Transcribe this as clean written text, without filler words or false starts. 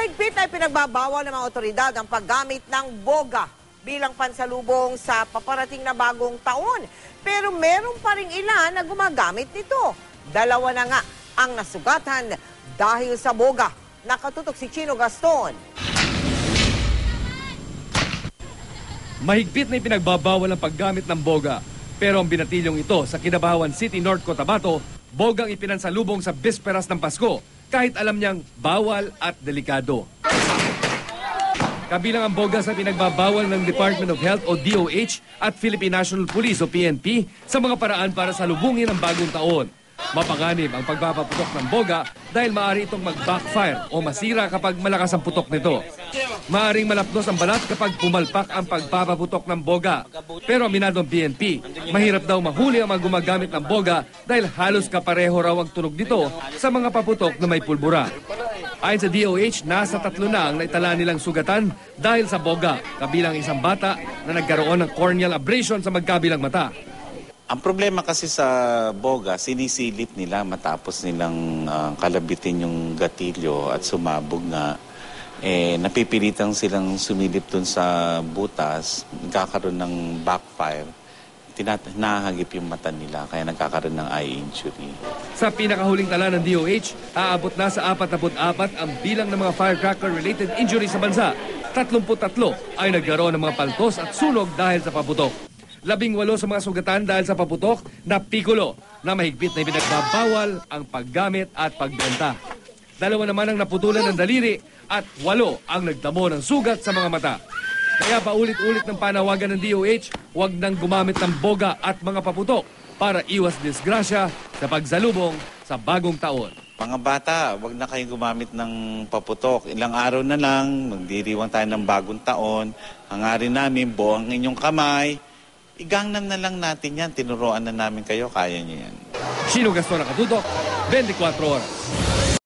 Mahigpit ay pinagbabawal ng mga otoridad ang paggamit ng boga bilang pansalubong sa paparating na bagong taon. Pero meron pa rin ilan na gumagamit nito. 2 na nga ang nasugatan dahil sa boga. Nakatutok si Chino Gaston. Mahigpit na ipinagbabawal ang paggamit ng boga. Pero ang binatilyong ito sa Kinabawan City, North Cotabato, bogang ipinansalubong sa bisperas ng Pasko kahit alam niyang bawal at delikado. Kabilang ang boga sa pinagbabawal ng Department of Health o DOH at Philippine National Police o PNP sa mga paraan para salubungin ang bagong taon. Mapanganib ang pagpapaputok ng boga dahil maaari itong mag-backfire o masira kapag malakas ang putok nito. Maaring malapdos ang balat kapag pumalpak ang pagpapaputok ng boga. Pero aminado ang PNP, mahirap daw mahuli ang mga gumagamit ng boga dahil halos kapareho raw ang tunog nito sa mga paputok na may pulbura. Ayon sa DOH, nasa 3 na ang naitala nilang sugatan dahil sa boga, kabilang isang bata na nagkaroon ng corneal abrasion sa magkabilang mata. Ang problema kasi sa boga, sinisilip nila matapos nilang kalabitin yung gatilyo at sumabog nga. Napipilitan silang sumilip dun sa butas, nagkakaroon ng backfire. Nahagip yung mata nila, kaya nagkakaroon ng eye injury. Sa pinakahuling tala ng DOH, aabot na sa 44 ang bilang ng mga firecracker-related injuries sa bansa. 33 ay nagkaroon ng mga paltos at sunog dahil sa paputok. 18 sa mga sugatan dahil sa paputok na pikulo na mahigpit na ipinagbabawal ang paggamit at pagbenta. 2 naman ang naputulan ng daliri at 8 ang nagdamo ng sugat sa mga mata. Kaya paulit-ulit ng panawagan ng DOH, huwag nang gumamit ng boga at mga paputok para iwas disgrasya sa pagsalubong sa bagong taon. Mga bata, huwag na kayong gumamit ng paputok. Ilang araw na lang, magdiriwang tayo ng bagong taon. Hangarin namin, buo ang inyong kamay. Igangnam na lang natin yan. Tinuruan na namin kayo, kaya niyo yan. Chino Gaston, nakatutok, 24 oras.